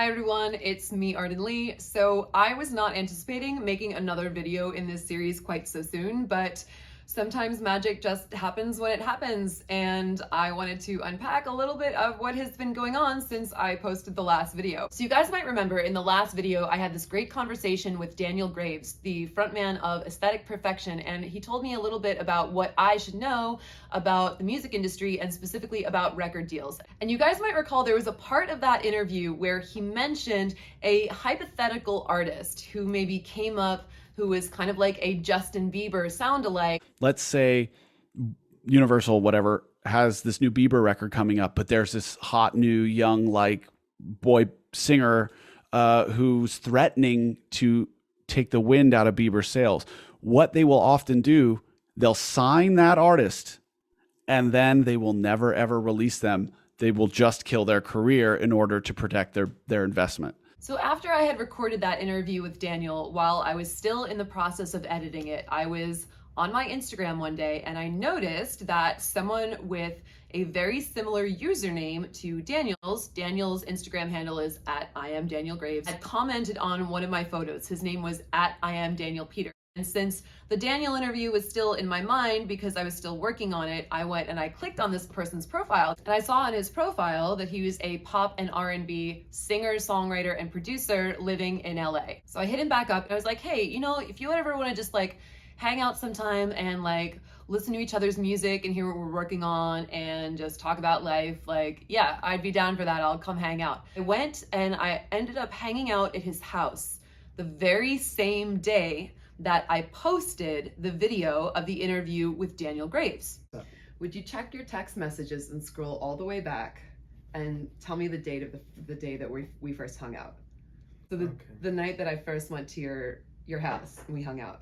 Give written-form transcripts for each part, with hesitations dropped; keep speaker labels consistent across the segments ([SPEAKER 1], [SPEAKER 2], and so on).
[SPEAKER 1] Hi everyone, it's me, Arden Lee. So I was not anticipating making another video in this series quite so soon, but sometimes magic just happens when it happens, and I wanted to unpack a little bit of what has been going on since I posted the last video. So you guys might remember in the last video, I had this great conversation with Daniel Graves, the frontman of Aesthetic Perfection, and he told me a little bit about what I should know about the music industry and specifically about record deals. And you guys might recall there was a part of that interview where he mentioned a hypothetical artist who maybe came up who was kind of like a Justin Bieber sound-alike.
[SPEAKER 2] Let's say Universal, whatever, has this new Bieber record coming up, but there's this hot new young like boy singer who's threatening to take the wind out of Bieber's sails. What they will often do, they'll sign that artist and then they will never ever release them. They will just kill their career in order to protect their investment.
[SPEAKER 1] So after I had recorded that interview with Daniel, while I was still in the process of editing it, I was on my Instagram one day and I noticed that someone with a very similar username to Daniel's Instagram handle is @IamDanielGraves, had commented on one of my photos. His name was @IamDanielPeter. And since the Daniel interview was still in my mind because I was still working on it, I went and I clicked on this person's profile, and I saw on his profile that he was a pop and R&B singer, songwriter, and producer living in LA. So I hit him back up and I was like, hey, you know, if you ever want to just like hang out sometime and like listen to each other's music and hear what we're working on and just talk about life, like, yeah, I'd be down for that. I'll come hang out. I went and I ended up hanging out at his house the very same day that I posted the video of the interview with Daniel Graves. Would you check your text messages and scroll all the way back and tell me the date of the day that we first hung out? So the night that I first went to your house and we hung out.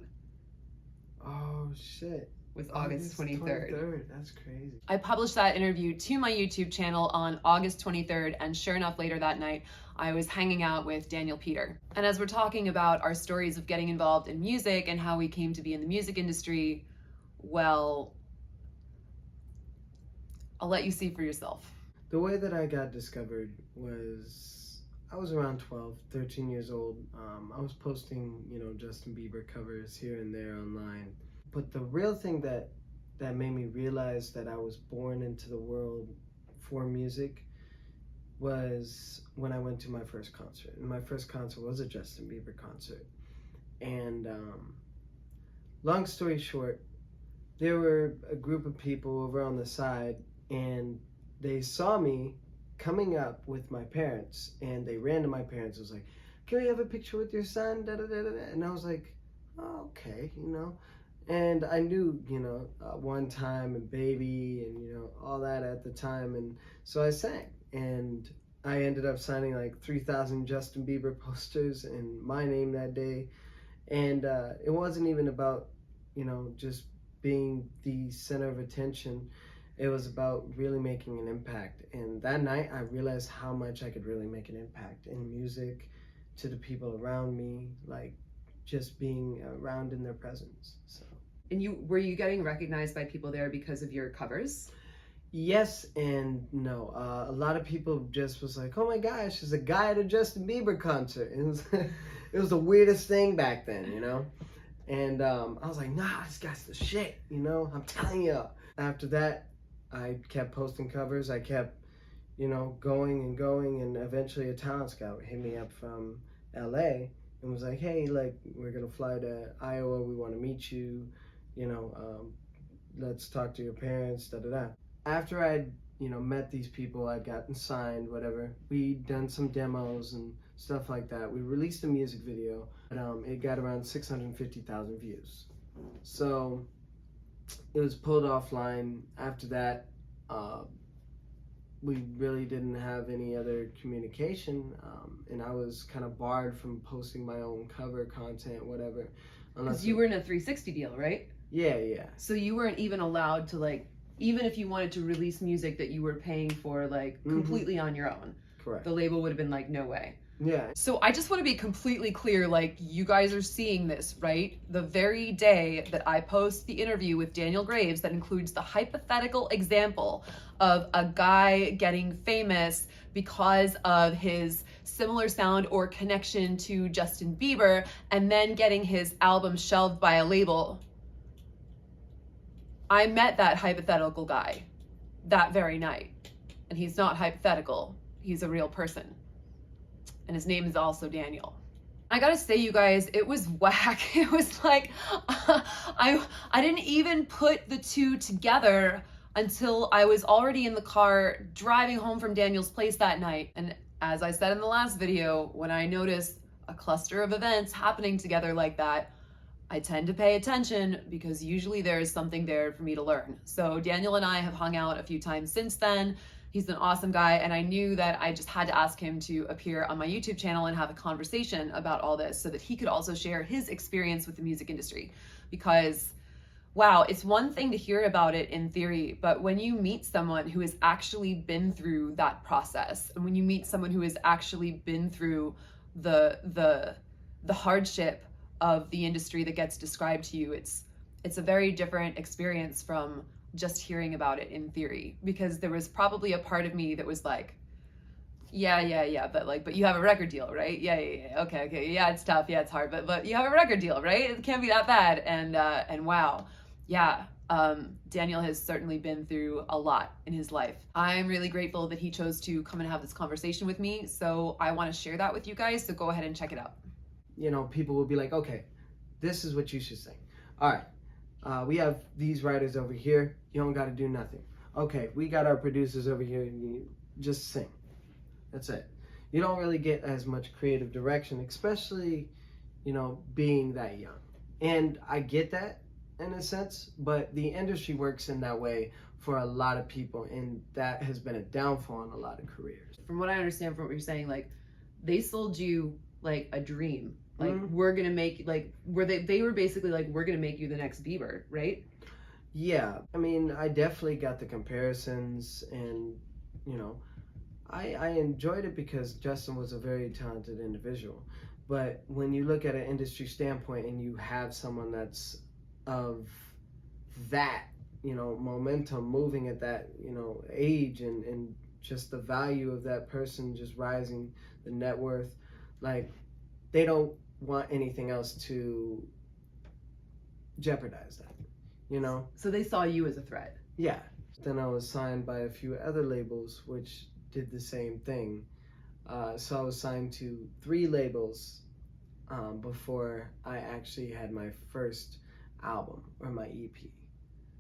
[SPEAKER 3] Oh shit.
[SPEAKER 1] Was August 23rd.
[SPEAKER 3] That's crazy.
[SPEAKER 1] I published that interview to my YouTube channel on August 23rd, and sure enough, later that night, I was hanging out with Daniel Peter. And as we're talking about our stories of getting involved in music and how we came to be in the music industry, well, I'll let you see for yourself.
[SPEAKER 3] The way that I got discovered was, I was around 12, 13 years old. I was posting, Justin Bieber covers here and there online. But the real thing that made me realize that I was born into the world for music was when I went to my first concert. And my first concert was a Justin Bieber concert. And long story short, there were a group of people over on the side, and they saw me coming up with my parents, and they ran to my parents. It was like, can we have a picture with your son? Da, da, da, da. And I was like, oh, okay, And I knew, One Time and Baby and, all that at the time. And so I sang. And I ended up signing like 3,000 Justin Bieber posters in my name that day. And it wasn't even about, just being the center of attention. It was about really making an impact. And that night I realized how much I could really make an impact in music to the people around me, like just being around in their presence. So.
[SPEAKER 1] And were you getting recognized by people there because of your covers?
[SPEAKER 3] Yes and no. A lot of people just was like, oh my gosh, there's a guy at a Justin Bieber concert. And it was the weirdest thing back then, And I was like, nah, this guy's the shit, I'm telling you. After that, I kept posting covers. I kept, going and going. And eventually a talent scout hit me up from LA and was like, hey, like, we're going to fly to Iowa. We want to meet you. Let's talk to your parents, da-da-da. After I'd, met these people, I'd gotten signed, whatever. We'd done some demos and stuff like that. We released a music video, but it got around 650,000 views. So it was pulled offline. After that, we really didn't have any other communication, and I was kind of barred from posting my own cover content, whatever.
[SPEAKER 1] Because you were in a 360 deal, right?
[SPEAKER 3] Yeah.
[SPEAKER 1] So you weren't even allowed to, like, even if you wanted to release music that you were paying for, like, completely on your own.
[SPEAKER 3] Correct.
[SPEAKER 1] The label would have been like, no way.
[SPEAKER 3] Yeah.
[SPEAKER 1] So I just want to be completely clear, like, you guys are seeing this, right? The very day that I post the interview with Daniel Graves that includes the hypothetical example of a guy getting famous because of his similar sound or connection to Justin Bieber and then getting his album shelved by a label. I met that hypothetical guy that very night, and he's not hypothetical, he's a real person, and his name is also Daniel. I gotta say, you guys, it was whack. It was like, I didn't even put the two together until I was already in the car driving home from Daniel's place that night. And as I said in the last video, when I notice a cluster of events happening together like that, I tend to pay attention because usually there is something there for me to learn. So Daniel and I have hung out a few times since then. He's an awesome guy, and I knew that I just had to ask him to appear on my YouTube channel and have a conversation about all this so that he could also share his experience with the music industry. Because, wow, it's one thing to hear about it in theory, but when you meet someone who has actually been through that process, and when you meet someone who has actually been through the hardship of the industry that gets described to you, it's a very different experience from just hearing about it in theory. Because there was probably a part of me that was like, yeah, but you have a record deal, right? Yeah, okay, yeah, it's tough, yeah, it's hard, but you have a record deal, right? It can't be that bad. And wow, yeah, Daniel has certainly been through a lot in his life. I'm really grateful that he chose to come and have this conversation with me, so I want to share that with you guys, so go ahead and check it out.
[SPEAKER 3] You know, people will be like, okay, this is what you should sing. All right. We have these writers over here. You don't got to do nothing. Okay, we got our producers over here, and you just sing. That's it. You don't really get as much creative direction, especially, you know, being that young. And I get that in a sense, but the industry works in that way for a lot of people, and that has been a downfall in a lot of careers.
[SPEAKER 1] From what I understand from what you're saying, like, they sold you like a dream. Like, we're gonna make, like, they were basically like, we're gonna make you the next Bieber, right?
[SPEAKER 3] Yeah, I mean, I definitely got the comparisons, and, you know, I enjoyed it because Justin was a very talented individual. But when you look at an industry standpoint and you have someone that's of that, you know, momentum, moving at that, you know, age, and just the value of that person just rising, the net worth, like, they don't want anything else to jeopardize that, you know?
[SPEAKER 1] So they saw you as a threat.
[SPEAKER 3] Yeah. Then I was signed by a few other labels which did the same thing. So I was signed to 3 labels before I actually had my first album or my EP.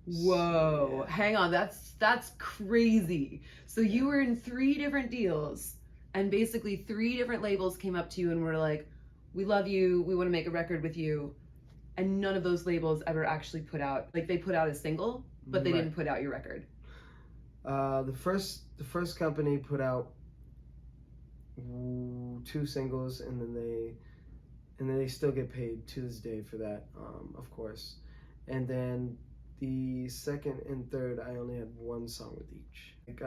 [SPEAKER 1] Whoa,
[SPEAKER 3] So, yeah.
[SPEAKER 1] hang on, that's crazy. So you were in 3 different deals, and basically 3 different labels came up to you and were like, we love you, we want to make a record with you. And none of those labels ever actually put out, like, they put out a single, but they didn't put out your record.
[SPEAKER 3] The first company put out 2 singles, and then they still get paid to this day for that, of course. And then the second and third, I only had 1 song with each. Like,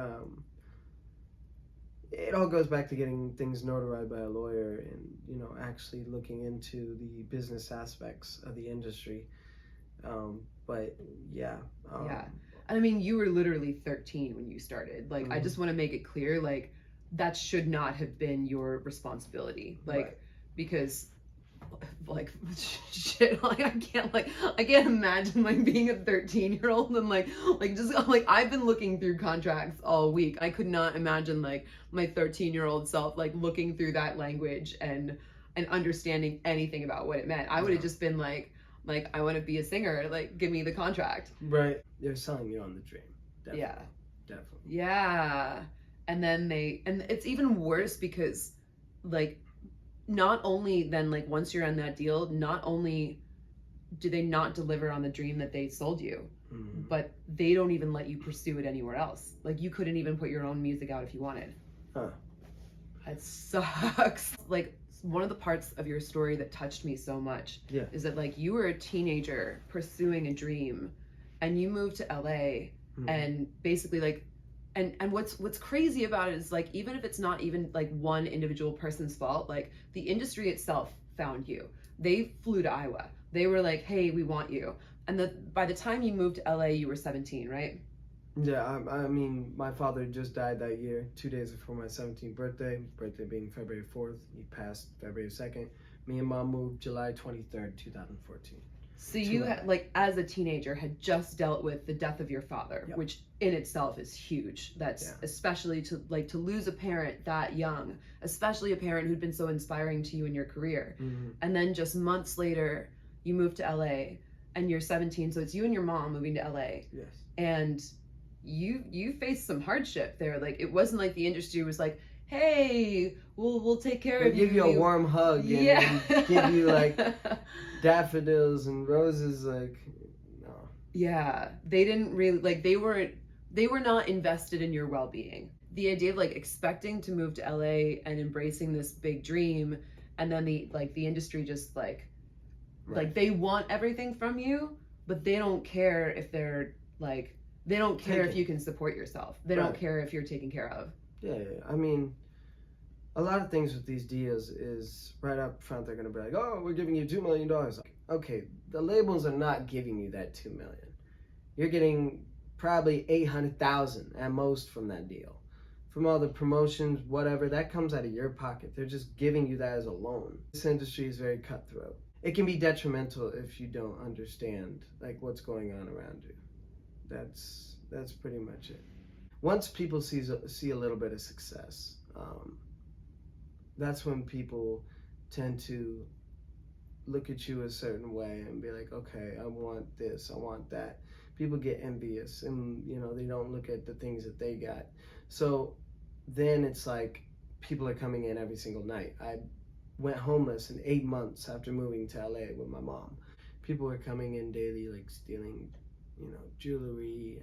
[SPEAKER 3] it all goes back to getting things notarized by a lawyer, and, you know, actually looking into the business aspects of the industry. But yeah.
[SPEAKER 1] Yeah. And I mean, you were literally 13 when you started. Like, I just want to make it clear, like, that should not have been your responsibility. Like, because, like, shit, like, I can't imagine, like, being a 13-year-old and like I've been looking through contracts all week. I could not imagine, like, my 13-year-old self, like, looking through that language and understanding anything about what it meant. I would have just been like, I want to be a singer, like, give me the contract.
[SPEAKER 3] Right. They're selling you on the dream. Definitely.
[SPEAKER 1] Yeah.
[SPEAKER 3] Definitely.
[SPEAKER 1] Yeah. And then and it's even worse because, like, not only then, like, once you're on that deal, not only do they not deliver on the dream that they sold you, but they don't even let you pursue it anywhere else. Like, you couldn't even put your own music out if you wanted.
[SPEAKER 3] Huh.
[SPEAKER 1] That sucks. Like, one of the parts of your story that touched me so much is that, like, you were a teenager pursuing a dream, and you moved to LA, and basically, like, and what's crazy about it is, like, even if it's not even, like, one individual person's fault, like, the industry itself found you. They flew to Iowa. They were like, hey, we want you. And by the time you moved to LA, you were 17, right?
[SPEAKER 3] Yeah, I mean, my father just died that year, 2 days before my 17th birthday being February 4th. He passed February 2nd. Me and mom moved July 23rd, 2014.
[SPEAKER 1] So you had, like, as a teenager, had just dealt with the death of your father,
[SPEAKER 3] Yep.
[SPEAKER 1] which in itself is huge. That's especially to lose a parent that young, especially a parent who'd been so inspiring to you in your career.
[SPEAKER 3] Mm-hmm.
[SPEAKER 1] And then just months later, you moved to LA, and you're 17. So it's you and your mom moving to LA.
[SPEAKER 3] Yes.
[SPEAKER 1] And you faced some hardship there. Like, it wasn't like the industry was like, hey, we'll take care of you.
[SPEAKER 3] Give you a warm hug and give you like daffodils and roses, like, no.
[SPEAKER 1] Yeah, they didn't really, like, they were not invested in your well-being. The idea of, like, expecting to move to LA and embracing this big dream, and then the industry just like they want everything from you, but they don't care if they're like, they don't care if you can support yourself. They don't care if you're taken care of.
[SPEAKER 3] Yeah, I mean, a lot of things with these deals is right up front they're gonna be like, oh, we're giving you $2 million. Okay, the labels are not giving you that $2 million. You're getting probably 800,000 at most from that deal. From all the promotions, whatever, that comes out of your pocket. They're just giving you that as a loan. This industry is very cutthroat. It can be detrimental if you don't understand like what's going on around you. That's pretty much it. Once people see a little bit of success, that's when people tend to look at you a certain way and be like, okay, I want this, I want that. People get envious, and they don't look at the things that they got. So then it's like people are coming in every single night. I went homeless in 8 months after moving to LA with my mom. People were coming in daily, like stealing, jewelry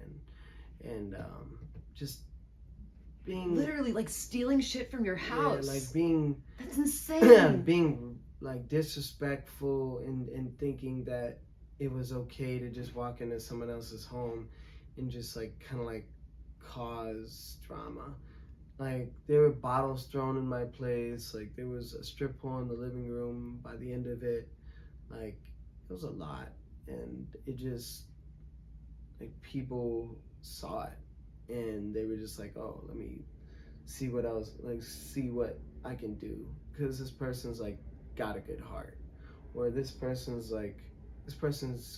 [SPEAKER 3] and just being
[SPEAKER 1] literally like stealing shit from your house.
[SPEAKER 3] Yeah, like being
[SPEAKER 1] that's insane.
[SPEAKER 3] Being like disrespectful and thinking that it was okay to just walk into someone else's home and just like kind of like cause drama. Like there were bottles thrown in my place, like there was a strip pole in the living room by the end of it. Like it was a lot, and it just like people saw it and they were just like, oh, let me see what else, like see what I can do, because this person's like got a good heart, or this person's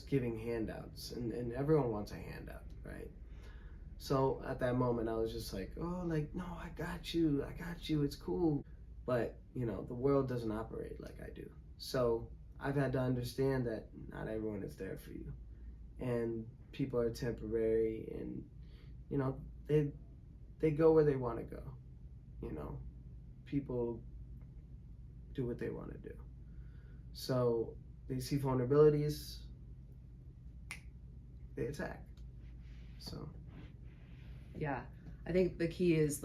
[SPEAKER 3] giving handouts, and everyone wants a handout, right? So at that moment I was just like, oh, like, no, I got you, it's cool. But the world doesn't operate like I do. So I've had to understand that not everyone is there for you, and people are temporary, and they go where they want to go. People do what they want to do. So they see vulnerabilities, they attack. So
[SPEAKER 1] yeah, I think the key is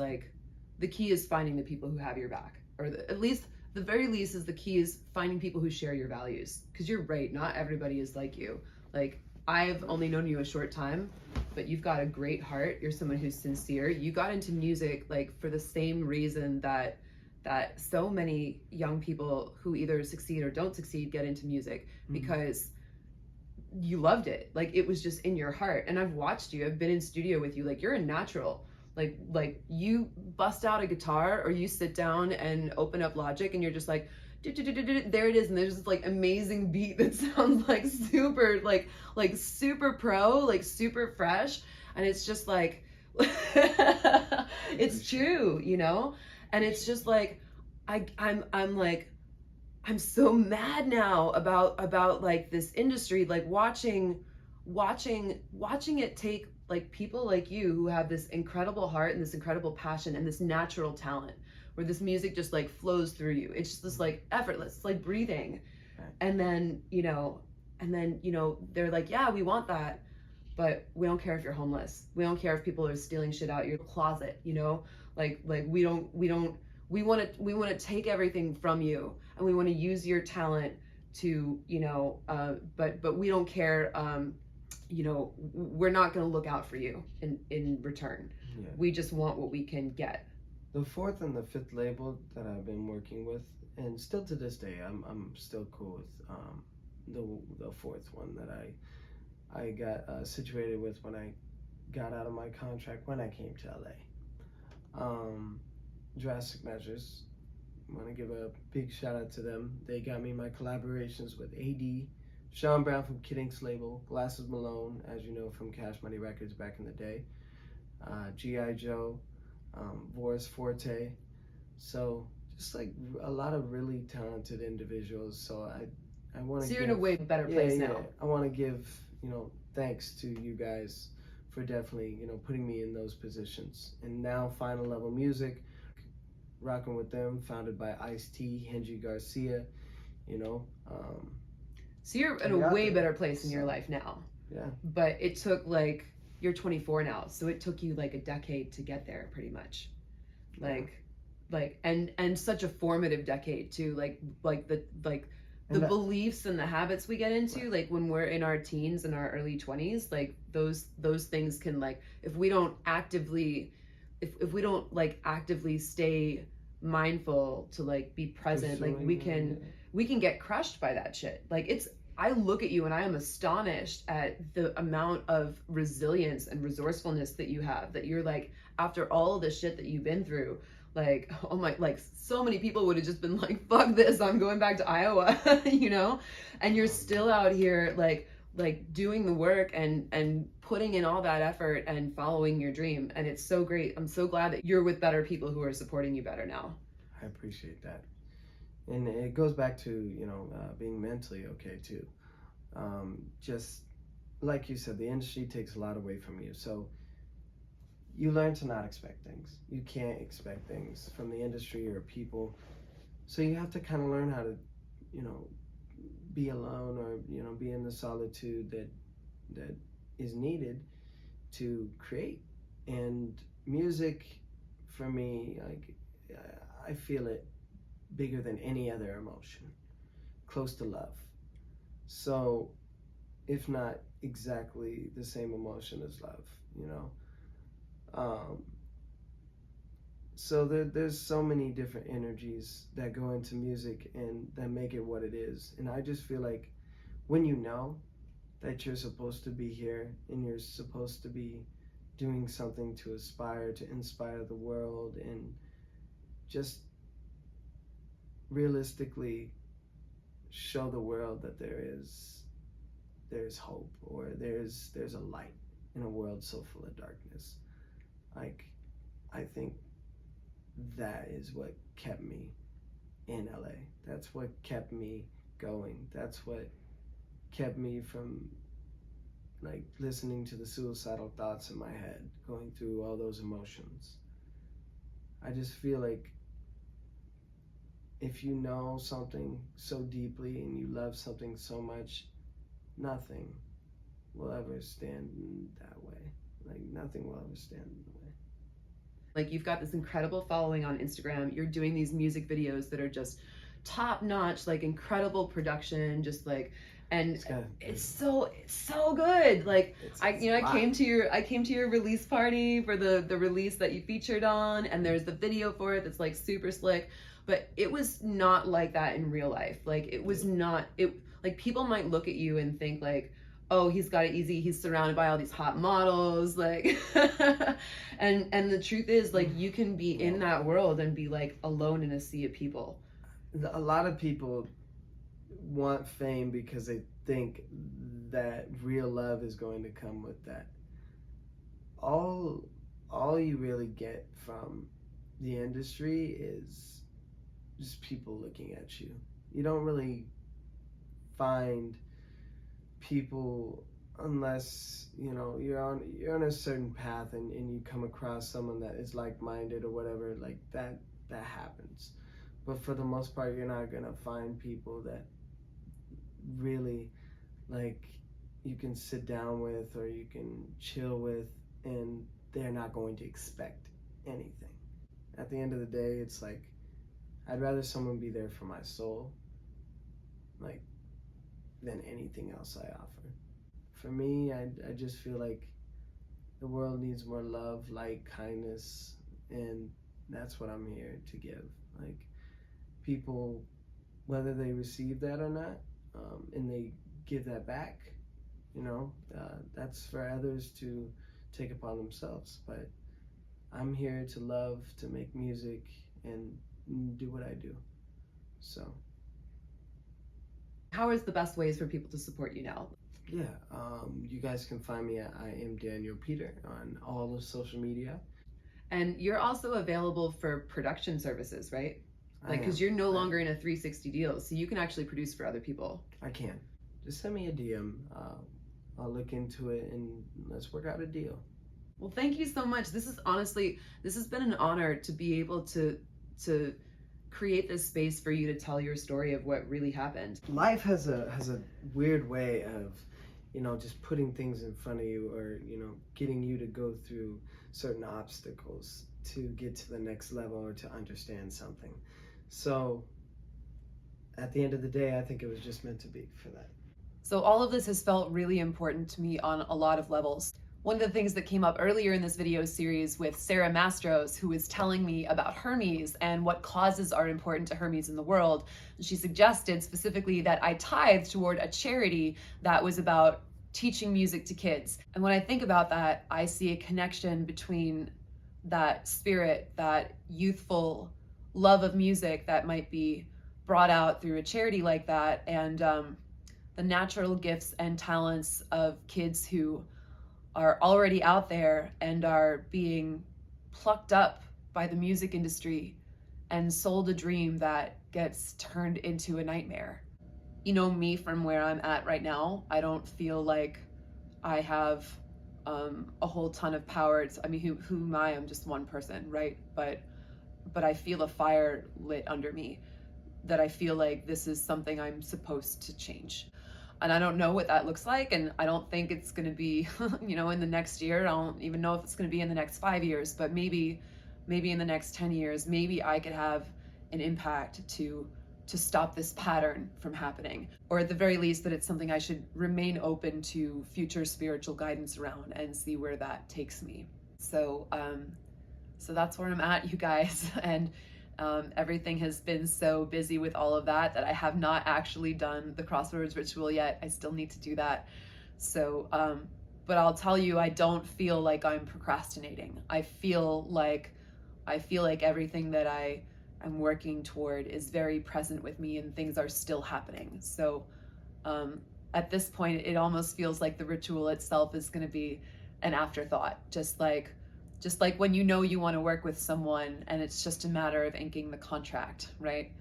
[SPEAKER 1] finding the people who have your back, or at least the very least is the key is finding people who share your values. Because you're right, not everybody is like you. Like, I've only known you a short time, but you've got a great heart. You're someone who's sincere. You got into music like for the same reason that so many young people who either succeed or don't succeed get into music, because you loved it. Like, it was just in your heart. And I've watched you, I've been in studio with you, like you're a natural. Like you bust out a guitar, or you sit down and open up Logic and you're just like, there it is, and there's this like amazing beat that sounds like super like super pro, like super fresh, and it's just like it's true, and it's just like I'm so mad now about like this industry, like watching it take like people like you who have this incredible heart and this incredible passion and this natural talent, where this music just like flows through you. It's just this like effortless, it's like breathing. Right. And then, they're like, yeah, we want that, but we don't care if you're homeless. We don't care if people are stealing shit out your closet, like we want to take everything from you, and we want to use your talent to, but we don't care. We're not going to look out for you in return. Yeah. We just want what we can get.
[SPEAKER 3] The fourth and the fifth label that I've been working with, and still to this day, I'm still cool with the fourth one that I got situated with when I got out of my contract when I came to LA. Drastic Measures. I want to give a big shout out to them. They got me my collaborations with AD, Sean Brown from Kid Ink's label, Glasses Malone, as you know from Cash Money Records back in the day, G.I. Joe, Voris Forte. So just like a lot of really talented individuals. So I want to.
[SPEAKER 1] So you're in a way better place now.
[SPEAKER 3] I want to give thanks to you guys for definitely putting me in those positions. And now Final Level Music, rocking with them, founded by Ice-T, Henry Garcia.
[SPEAKER 1] So you're in a way better place in your life now.
[SPEAKER 3] Yeah.
[SPEAKER 1] But it took you're 24 now, so it took you a decade to get there, pretty much. And such a formative decade too. The beliefs and the habits we get into, when we're in our teens and our early 20s, those things can if we don't actively stay mindful to be present, we can get crushed by that shit. I look at you and I am astonished at the amount of resilience and resourcefulness that you have, that you're after all the shit that you've been through, oh my, so many people would have just been fuck this, I'm going back to Iowa, and you're still out here doing the work and putting in all that effort and following your dream. And it's so great. I'm so glad that you're with better people who are supporting you better now.
[SPEAKER 3] I appreciate that. And it goes back to, being mentally okay too. Just like you said, the industry takes a lot away from you. So you learn to not expect things. You can't expect things from the industry or people. So you have to kind of learn how to, be alone, or, be in the solitude that is needed to create. And music, for me, I feel it bigger than any other emotion, close to love. So, if not exactly the same emotion as love, so there's so many different energies that go into music and that make it what it is. And I just feel like when you know that you're supposed to be here and you're supposed to be doing something to aspire to inspire the world, and just realistically show the world that there's hope, or there's a light in a world so full of darkness. I think that is what kept me in LA. That's what kept me going. That's what kept me from listening to the suicidal thoughts in my head, going through all those emotions. I just feel like if you know something so deeply and you love something so much, nothing will ever stand in that way. Nothing will ever stand in the way.
[SPEAKER 1] You've got this incredible following on Instagram. You're doing these music videos that are just top notch, incredible production, and it's so good. I came to your release party for the release that you featured on, and there's the video for it that's super slick, but it was not like that in real life. It was not, people might look at you and think oh, he's got it easy, he's surrounded by all these hot models, and the truth is you can be in that world and be alone in a sea of people.
[SPEAKER 3] A lot of people want fame because they think that real love is going to come with that. All you really get from the industry is just people looking at you. You don't really find people unless you're on a certain path and you come across someone that is like-minded or whatever. That happens, but for the most part you're not gonna find people that really you can sit down with or you can chill with, and they're not going to expect anything. At the end of the day, it's I'd rather someone be there for my soul than anything else I offer. For me, I just feel the world needs more love, light, kindness, and that's what I'm here to give. People, whether they receive that or not, and they give that back, that's for others to take upon themselves. But I'm here to love, to make music, and do what I do. So.
[SPEAKER 1] How is the best ways for people to support you now?
[SPEAKER 3] Yeah, you guys can find me at I am Daniel Peter on all of social media.
[SPEAKER 1] And you're also available for production services, right? Like, because you're no longer in a 360 deal, so you can actually produce for other people.
[SPEAKER 3] I can. Just send me a DM. I'll look into it and let's work out a deal.
[SPEAKER 1] Well, thank you so much. This has been an honor to be able to create this space for you to tell your story of what really happened.
[SPEAKER 3] Life has a weird way of, just putting things in front of you, or, getting you to go through certain obstacles to get to the next level or to understand something. So at the end of the day, I think it was just meant to be for that.
[SPEAKER 1] So all of this has felt really important to me on a lot of levels. One of the things that came up earlier in this video series with Sarah Mastros, who was telling me about Hermes and what causes are important to Hermes in the world, she suggested specifically that I tithe toward a charity that was about teaching music to kids. And when I think about that, I see a connection between that spirit, that youthful love of music that might be brought out through a charity like that, and the natural gifts and talents of kids who are already out there and are being plucked up by the music industry and sold a dream that gets turned into a nightmare. You know me from where I'm at right now. I don't feel like I have a whole ton of power. I mean, who am I? I'm just one person, right? But I feel a fire lit under me that I feel like this is something I'm supposed to change. And I don't know what that looks like, and I don't think it's going to be, in the next year. I don't even know if it's going to be in the next 5 years, but maybe in the next 10 years, maybe I could have an impact to stop this pattern from happening, or at the very least that it's something I should remain open to future spiritual guidance around and see where that takes me. So that's where I'm at, you guys. And everything has been so busy with all of that I have not actually done the crossroads ritual yet. I still need to do that. So, but I'll tell you, I don't feel like I'm procrastinating. I feel like everything that I am working toward is very present with me, and things are still happening. So, at this point, it almost feels like the ritual itself is going to be an afterthought, just like when you want to work with someone and it's just a matter of inking the contract, right?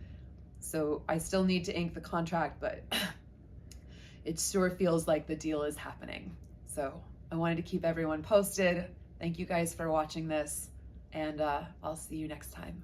[SPEAKER 1] So I still need to ink the contract, but it sure feels like the deal is happening. So I wanted to keep everyone posted. Thank you guys for watching this, and I'll see you next time.